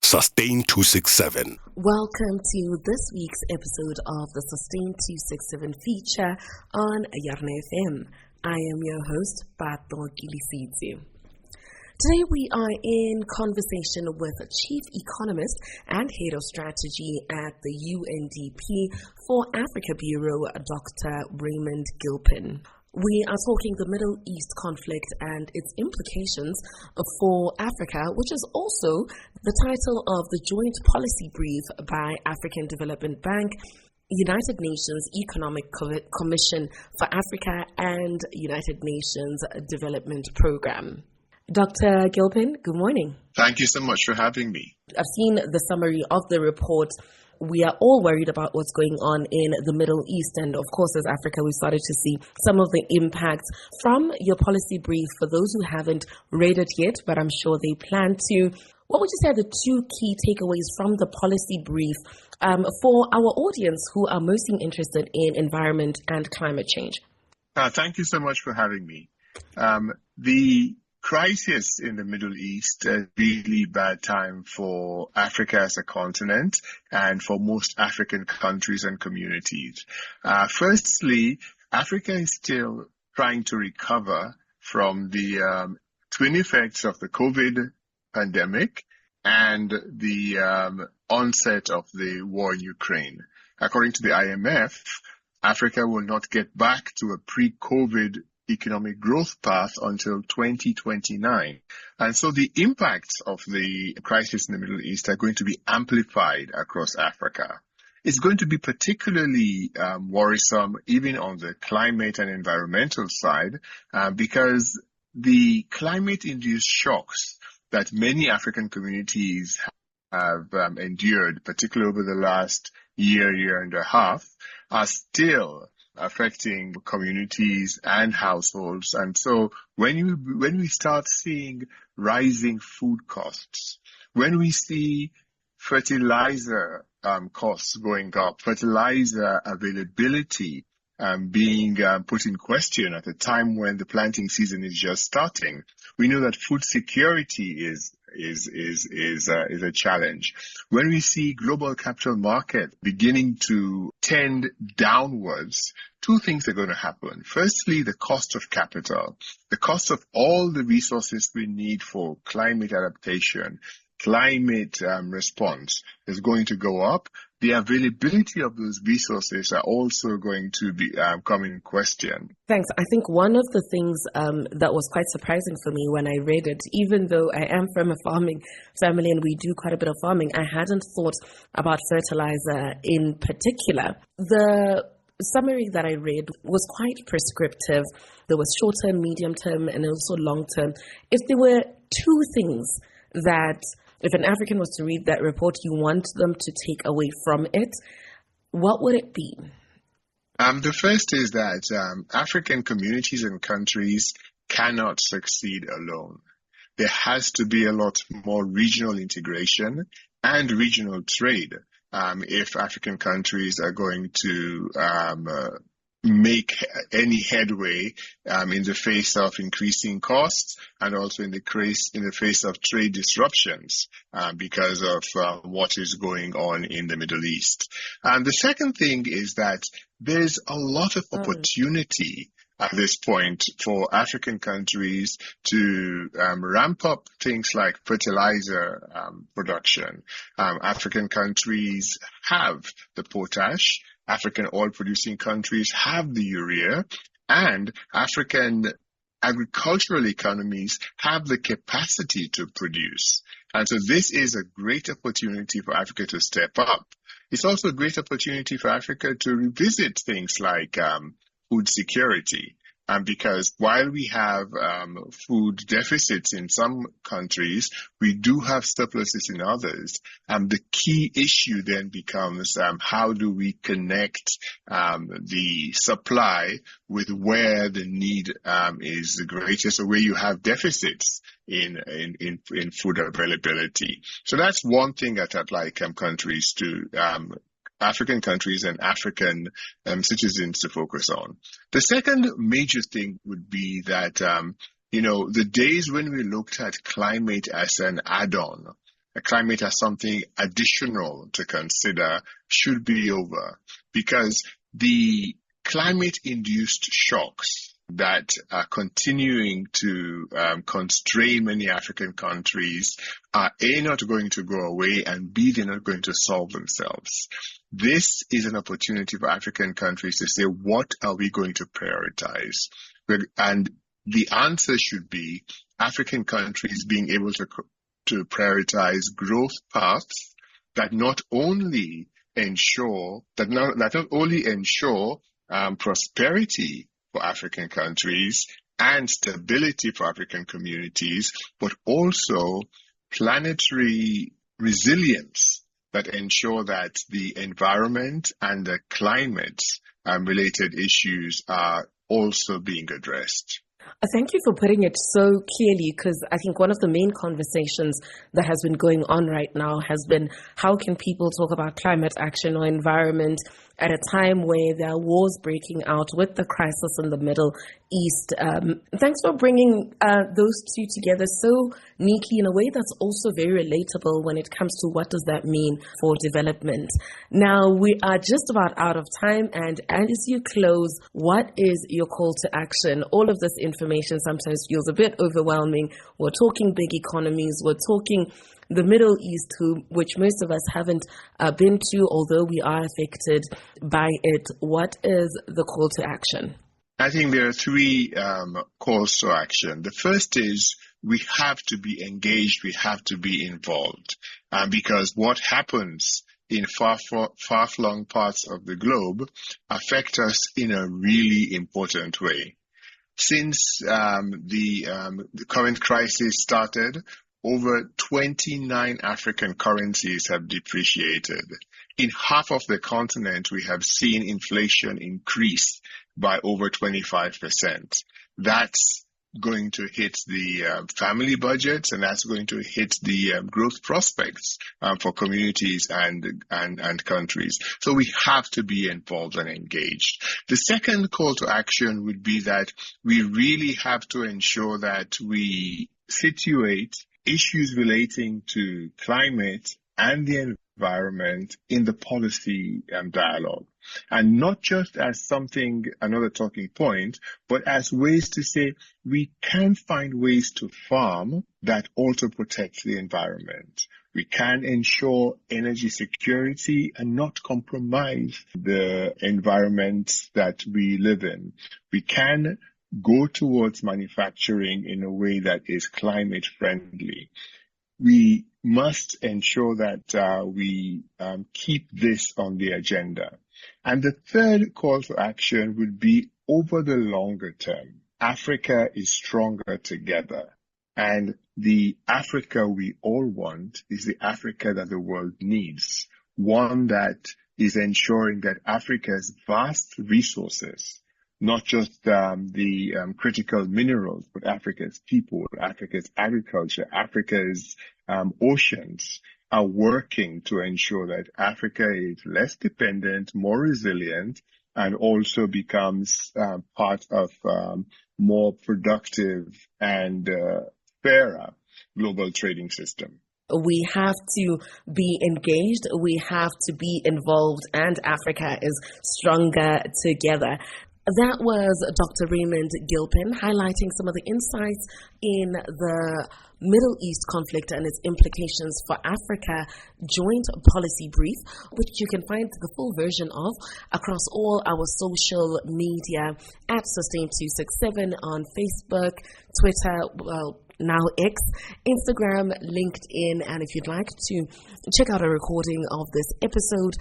Sustain 267. Welcome to this week's episode of the Sustain 267 feature on Yarna FM. I am your host, Raymond Gilipin. Today we are in conversation with Chief Economist and Head of Strategy at the UNDP for Africa Bureau, Dr. Raymond Gilipin. We are talking the Middle East conflict and its implications for Africa, which is also the title of the joint policy brief by African Development Bank, United Nations Economic Commission for Africa, and United Nations Development Program. Dr. Gilipin, good morning. Thank you so much for having me. I've seen the summary of the report. We are all worried about what's going on in the Middle East. And of course, as Africa, we've started to see some of the impacts from your policy brief. For those who haven't read it yet, but I'm sure they plan to, what would you say are the two key takeaways from the policy brief for our audience who are mostly interested in environment and climate change? Thank you so much for having me. The crisis in the Middle East is a really bad time for Africa as a continent and for most African countries and communities. Firstly, Africa is still trying to recover from the twin effects of the COVID pandemic and the onset of the war in Ukraine. According to the IMF, Africa will not get back to a pre-COVID economic growth path until 2029. And so the impacts of the crisis in the Middle East are going to be amplified across Africa. It's going to be particularly worrisome even on the climate and environmental side because the climate-induced shocks that many African communities have endured, particularly over the last year and a half, are still affecting communities and households. And so when we start seeing rising food costs, when we see fertilizer costs going up, fertilizer availability being put in question at a time when the planting season is just starting, we know that food security is a challenge. When we see global capital market beginning to tend downwards, two things are going to happen. Firstly, the cost of capital, the cost of all the resources we need for climate adaptation, climate response is going to go up. The availability of those resources are also going to be come in question. Thanks. I think one of the things that was quite surprising for me when I read it, even though I am from a farming family and we do quite a bit of farming, I hadn't thought about fertilizer in particular. The summary that I read was quite prescriptive. There was short-term, medium-term, and also long-term. If there were two things that, if an African was to read that report, you want them to take away from it, what would it be? The first is that African communities and countries cannot succeed alone. There has to be a lot more regional integration and regional trade if African countries are going to make any headway in the face of increasing costs and also in the face of trade disruptions because of what is going on in the Middle East. And the second thing is that there's a lot of opportunity at this point for African countries to ramp up things like fertilizer production. African countries have the potash. African oil-producing countries have the urea, and African agricultural economies have the capacity to produce. And so this is a great opportunity for Africa to step up. It's also a great opportunity for Africa to revisit things like food security. Because while we have food deficits in some countries, we do have surpluses in others. The key issue then becomes how do we connect the supply with where the need is the greatest, or where you have deficits in food availability. So that's one thing that I'd like countries to African countries and African citizens to focus on. The second major thing would be that, the days when we looked at climate as an add-on, climate as something additional to consider should be over, because the climate-induced shocks that are continuing to constrain many African countries are A, not going to go away, and B, they're not going to solve themselves. This is an opportunity for African countries to say, what are we going to prioritize? And the answer should be African countries being able to prioritize growth paths that not only ensure prosperity for African countries and stability for African communities, but also planetary resilience that ensure that the environment and the climate related issues are also being addressed. Thank you for putting it so clearly, because I think one of the main conversations that has been going on right now has been, how can people talk about climate action or environment at a time where there are wars breaking out with the crisis in the Middle East? Thanks for bringing those two together so neatly in a way that's also very relatable when it comes to what does that mean for development. Now, we are just about out of time, and as you close, what is your call to action? All of this information sometimes feels a bit overwhelming. We're talking big economies, we're talking the Middle East, which most of us haven't been to, although we are affected by it. What is the call to action? I think there are three calls to action. The first is we have to be engaged, we have to be involved, because what happens in far-flung parts of the globe affect us in a really important way. Since the current crisis started, over 29 African currencies have depreciated. In half of the continent, we have seen inflation increase by over 25%. That's going to hit the family budgets, and that's going to hit the growth prospects for communities and countries. So we have to be involved and engaged. The second call to action would be that we really have to ensure that we situate issues relating to climate and the environment in the policy dialogue. And not just as another talking point, but as ways to say we can find ways to farm that also protect the environment. We can ensure energy security and not compromise the environment that we live in. We can go towards manufacturing in a way that is climate friendly. We must ensure that we keep this on the agenda. And the third call to action would be over the longer term. Africa is stronger together. And the Africa we all want is the Africa that the world needs. One that is ensuring that Africa's vast resources, not just the critical minerals, but Africa's people, Africa's agriculture, Africa's oceans, are working to ensure that Africa is less dependent, more resilient, and also becomes part of more productive and fairer global trading system. We have to be engaged, we have to be involved, and Africa is stronger together. That was Dr. Raymond Gilipin highlighting some of the insights in the Middle East conflict and its implications for Africa joint policy brief, which you can find the full version of across all our social media at Sustain267 on Facebook, Twitter, now X, Instagram, LinkedIn, and if you'd like to check out a recording of this episode,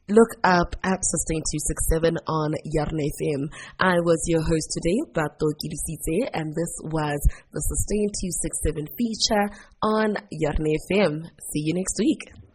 look up at Sustain267 on Yarn FM. I was your host today, Bato Kilisite, and this was the Sustain267 feature on Yarn FM. See you next week.